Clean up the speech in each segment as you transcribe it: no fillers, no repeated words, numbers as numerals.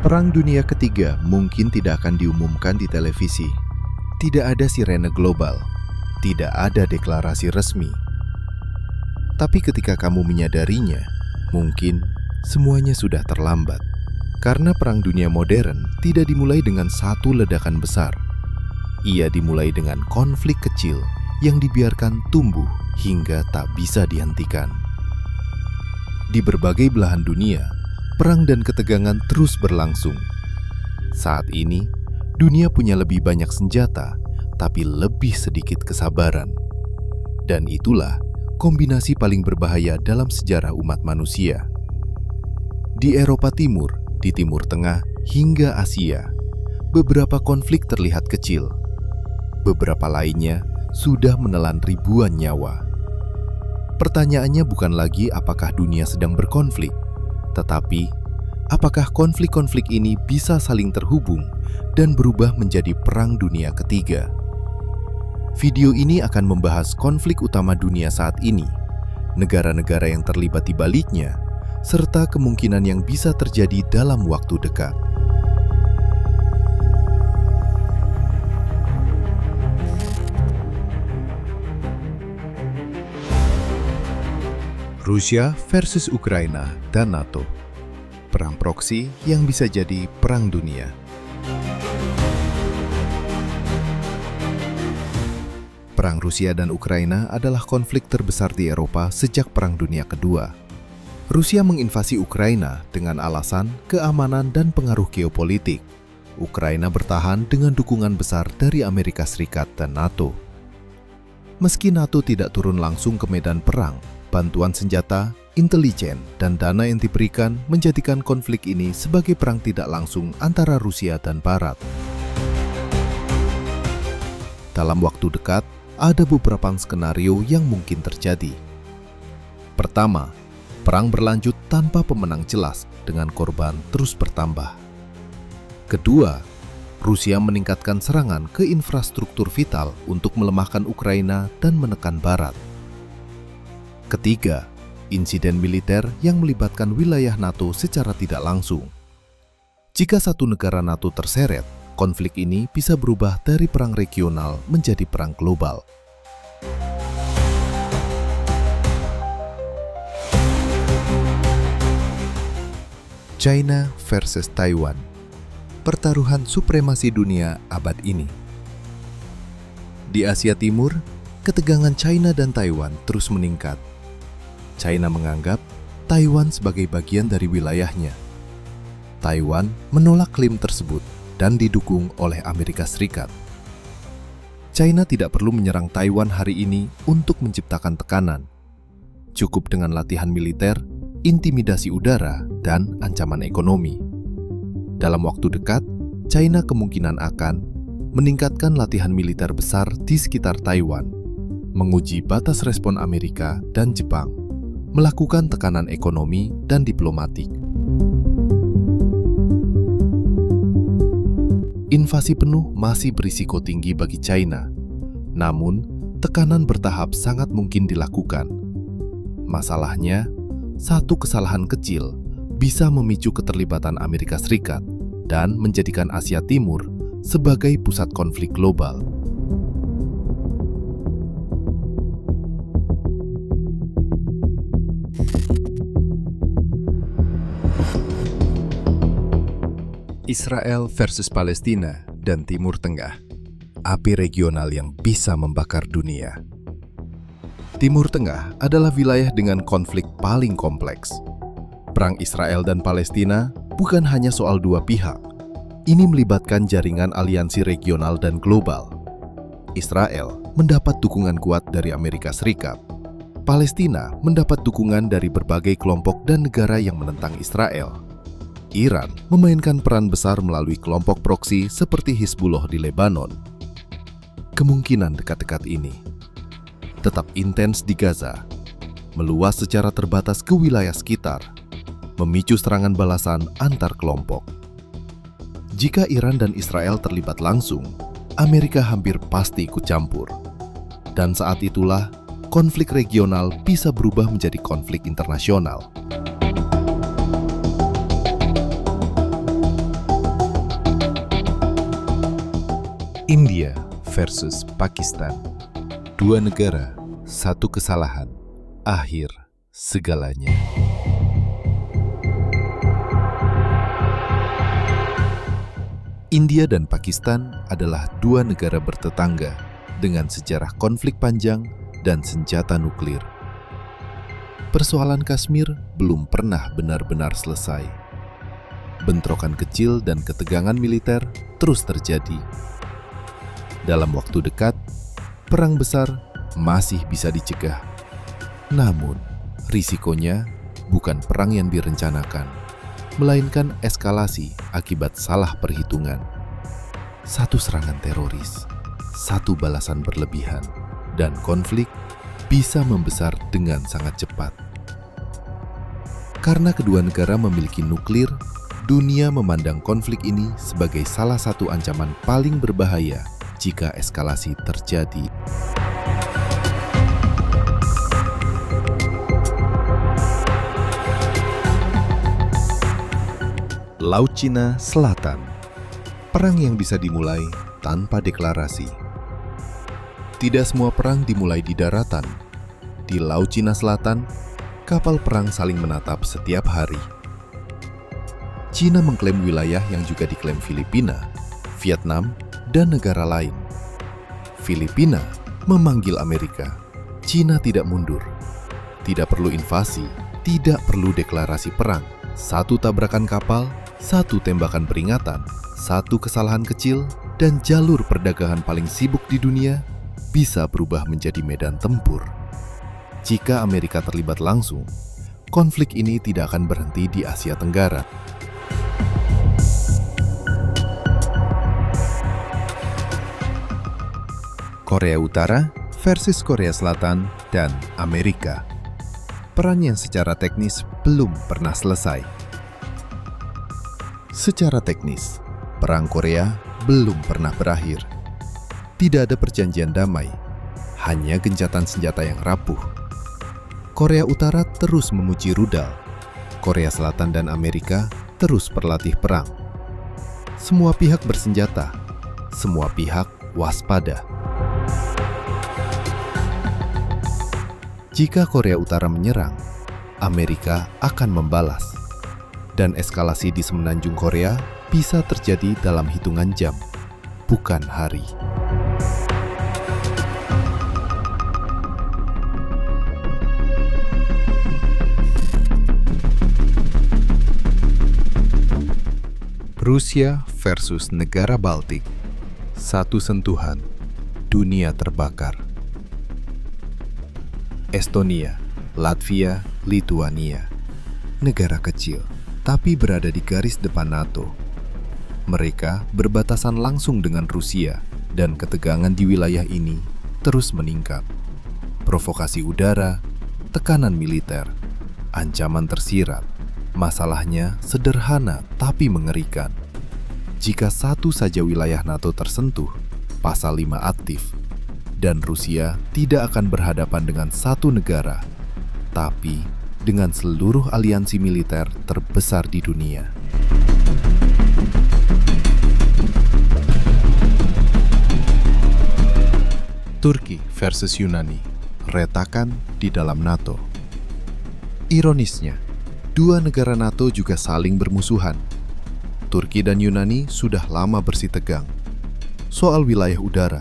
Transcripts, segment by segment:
Perang Dunia Ketiga mungkin tidak akan diumumkan di televisi. Tidak ada sirene global, tidak ada deklarasi resmi. Tapi ketika kamu menyadarinya, mungkin semuanya sudah terlambat. Karena Perang Dunia modern tidak dimulai dengan satu ledakan besar. Ia dimulai dengan konflik kecil yang dibiarkan tumbuh hingga tak bisa dihentikan. Di berbagai belahan dunia, perang dan ketegangan terus berlangsung. Saat ini, dunia punya lebih banyak senjata, tapi lebih sedikit kesabaran. Dan itulah kombinasi paling berbahaya dalam sejarah umat manusia. Di Eropa Timur, di Timur Tengah, hingga Asia, beberapa konflik terlihat kecil. Beberapa lainnya sudah menelan ribuan nyawa. Pertanyaannya bukan lagi apakah dunia sedang berkonflik, tetapi apakah konflik-konflik ini bisa saling terhubung dan berubah menjadi Perang Dunia Ketiga. Video ini akan membahas konflik utama dunia saat ini, negara-negara yang terlibat di baliknya, serta kemungkinan yang bisa terjadi dalam waktu dekat. Rusia versus Ukraina dan NATO. Perang proksi yang bisa jadi perang dunia. Perang Rusia dan Ukraina adalah konflik terbesar di Eropa sejak Perang Dunia Kedua. Rusia menginvasi Ukraina dengan alasan keamanan dan pengaruh geopolitik. Ukraina bertahan dengan dukungan besar dari Amerika Serikat dan NATO. Meski NATO tidak turun langsung ke medan perang, bantuan senjata, intelijen, dan dana yang diberikan menjadikan konflik ini sebagai perang tidak langsung antara Rusia dan Barat. Dalam waktu dekat, ada beberapa skenario yang mungkin terjadi. Pertama, perang berlanjut tanpa pemenang jelas dengan korban terus bertambah. Kedua, Rusia meningkatkan serangan ke infrastruktur vital untuk melemahkan Ukraina dan menekan Barat. Ketiga, insiden militer yang melibatkan wilayah NATO secara tidak langsung. Jika satu negara NATO terseret, konflik ini bisa berubah dari perang regional menjadi perang global. China versus Taiwan. Pertaruhan supremasi dunia abad ini. Di Asia Timur, ketegangan China dan Taiwan terus meningkat. China menganggap Taiwan sebagai bagian dari wilayahnya. Taiwan menolak klaim tersebut dan didukung oleh Amerika Serikat. China tidak perlu menyerang Taiwan hari ini untuk menciptakan tekanan. Cukup dengan latihan militer, intimidasi udara, dan ancaman ekonomi. Dalam waktu dekat, China kemungkinan akan meningkatkan latihan militer besar di sekitar Taiwan, menguji batas respon Amerika dan Jepang, melakukan tekanan ekonomi dan diplomatik. Invasi penuh masih berisiko tinggi bagi China, namun tekanan bertahap sangat mungkin dilakukan. Masalahnya, satu kesalahan kecil bisa memicu keterlibatan Amerika Serikat dan menjadikan Asia Timur sebagai pusat konflik global. Israel versus Palestina dan Timur Tengah. Api regional yang bisa membakar dunia. Timur Tengah adalah wilayah dengan konflik paling kompleks. Perang Israel dan Palestina bukan hanya soal dua pihak. Ini melibatkan jaringan aliansi regional dan global. Israel mendapat dukungan kuat dari Amerika Serikat. Palestina mendapat dukungan dari berbagai kelompok dan negara yang menentang Israel. Iran memainkan peran besar melalui kelompok proksi seperti Hizbullah di Lebanon. Kemungkinan dekat-dekat ini tetap intens di Gaza, meluas secara terbatas ke wilayah sekitar, memicu serangan balasan antar kelompok. Jika Iran dan Israel terlibat langsung, Amerika hampir pasti ikut campur. Dan saat itulah, konflik regional bisa berubah menjadi konflik internasional. India versus Pakistan. Dua negara, satu kesalahan, akhir segalanya. India dan Pakistan adalah dua negara bertetangga dengan sejarah konflik panjang dan senjata nuklir. Persoalan Kashmir belum pernah benar-benar selesai. Bentrokan kecil dan ketegangan militer terus terjadi. Dalam waktu dekat, perang besar masih bisa dicegah. Namun, risikonya bukan perang yang direncanakan, melainkan eskalasi akibat salah perhitungan. Satu serangan teroris, satu balasan berlebihan, dan konflik bisa membesar dengan sangat cepat. Karena kedua negara memiliki nuklir, dunia memandang konflik ini sebagai salah satu ancaman paling berbahaya jika eskalasi terjadi. Laut Cina Selatan. Perang yang bisa dimulai tanpa deklarasi. Tidak semua perang dimulai di daratan. Di Laut Cina Selatan, kapal perang saling menatap setiap hari. Cina mengklaim wilayah yang juga diklaim Filipina, Vietnam, dan negara lain. Filipina memanggil Amerika. Cina tidak mundur. Tidak perlu invasi, tidak perlu deklarasi perang. Satu tabrakan kapal, satu tembakan peringatan, satu kesalahan kecil, dan jalur perdagangan paling sibuk di dunia bisa berubah menjadi medan tempur. Jika Amerika terlibat langsung, konflik ini tidak akan berhenti di Asia Tenggara. Korea Utara versus Korea Selatan dan Amerika. Perang yang secara teknis belum pernah selesai. Secara teknis, Perang Korea belum pernah berakhir. Tidak ada perjanjian damai, hanya gencatan senjata yang rapuh. Korea Utara terus memuji rudal. Korea Selatan dan Amerika terus berlatih perang. Semua pihak bersenjata, semua pihak waspada. Jika Korea Utara menyerang, Amerika akan membalas. Dan eskalasi di semenanjung Korea bisa terjadi dalam hitungan jam, bukan hari. Rusia versus negara Baltik. Satu sentuhan, dunia terbakar. Estonia, Latvia, Lituania. Negara kecil, tapi berada di garis depan NATO. Mereka berbatasan langsung dengan Rusia, dan ketegangan di wilayah ini terus meningkat. Provokasi udara, tekanan militer, ancaman tersirat. Masalahnya sederhana tapi mengerikan. Jika satu saja wilayah NATO tersentuh, pasal 5 aktif, dan Rusia tidak akan berhadapan dengan satu negara, tapi dengan seluruh aliansi militer terbesar di dunia. Turki versus Yunani, retakan di dalam NATO. Ironisnya, dua negara NATO juga saling bermusuhan. Turki dan Yunani sudah lama bersitegang. Soal wilayah udara,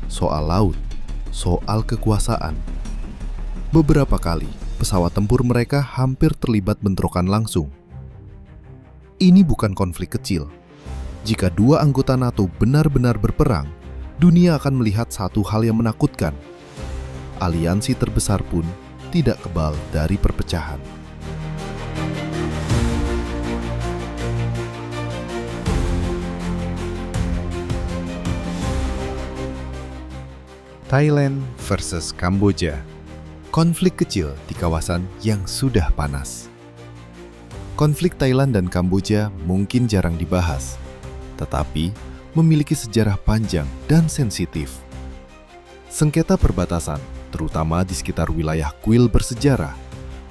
soal laut, soal kekuasaan. Beberapa kali, pesawat tempur mereka hampir terlibat bentrokan langsung. Ini bukan konflik kecil. Jika dua anggota NATO benar-benar berperang, dunia akan melihat satu hal yang menakutkan. Aliansi terbesar pun tidak kebal dari perpecahan. Thailand versus Kamboja. Konflik kecil di kawasan yang sudah panas. Konflik Thailand dan Kamboja mungkin jarang dibahas, tetapi memiliki sejarah panjang dan sensitif. Sengketa perbatasan, terutama di sekitar wilayah kuil bersejarah,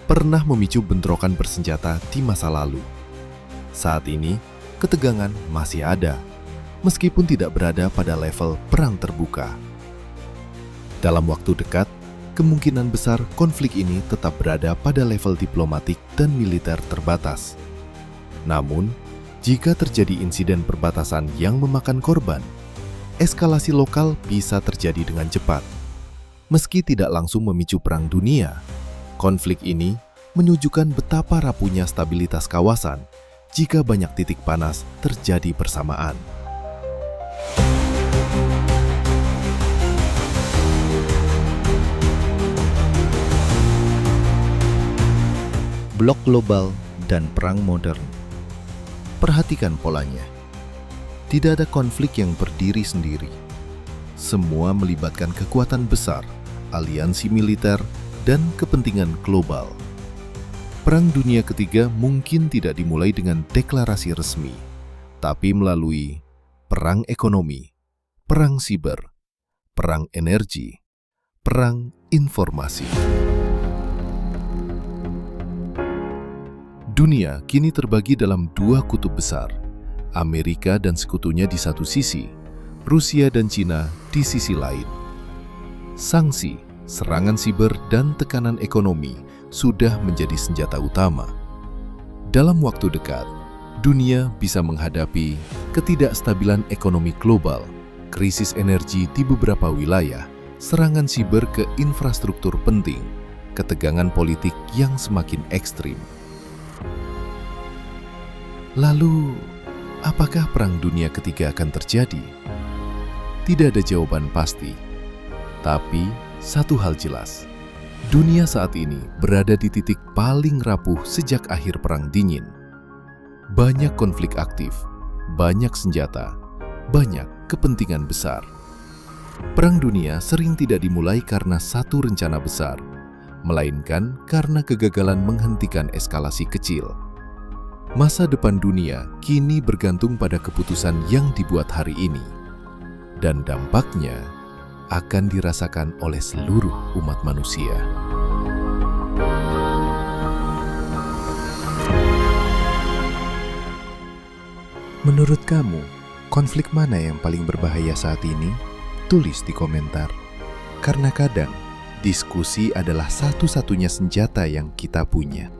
pernah memicu bentrokan bersenjata di masa lalu. Saat ini, ketegangan masih ada, meskipun tidak berada pada level perang terbuka. Dalam waktu dekat, kemungkinan besar konflik ini tetap berada pada level diplomatik dan militer terbatas. Namun, jika terjadi insiden perbatasan yang memakan korban, eskalasi lokal bisa terjadi dengan cepat. Meski tidak langsung memicu perang dunia, konflik ini menunjukkan betapa rapuhnya stabilitas kawasan jika banyak titik panas terjadi bersamaan. Blok global dan perang modern. Perhatikan polanya. Tidak ada konflik yang berdiri sendiri. Semua melibatkan kekuatan besar, aliansi militer, dan kepentingan global. Perang Dunia Ketiga mungkin tidak dimulai dengan deklarasi resmi, tapi melalui perang ekonomi, perang siber, perang energi, perang informasi. Dunia kini terbagi dalam dua kutub besar, Amerika dan sekutunya di satu sisi, Rusia dan Cina di sisi lain. Sanksi, serangan siber, dan tekanan ekonomi sudah menjadi senjata utama. Dalam waktu dekat, dunia bisa menghadapi ketidakstabilan ekonomi global, krisis energi di beberapa wilayah, serangan siber ke infrastruktur penting, ketegangan politik yang semakin ekstrim. Lalu, apakah Perang Dunia Ketiga akan terjadi? Tidak ada jawaban pasti. Tapi, satu hal jelas. Dunia saat ini berada di titik paling rapuh sejak akhir Perang Dingin. Banyak konflik aktif, banyak senjata, banyak kepentingan besar. Perang dunia sering tidak dimulai karena satu rencana besar, melainkan karena kegagalan menghentikan eskalasi kecil. Masa depan dunia kini bergantung pada keputusan yang dibuat hari ini, dan dampaknya akan dirasakan oleh seluruh umat manusia. Menurut kamu, konflik mana yang paling berbahaya saat ini? Tulis di komentar. Karena kadang, diskusi adalah satu-satunya senjata yang kita punya.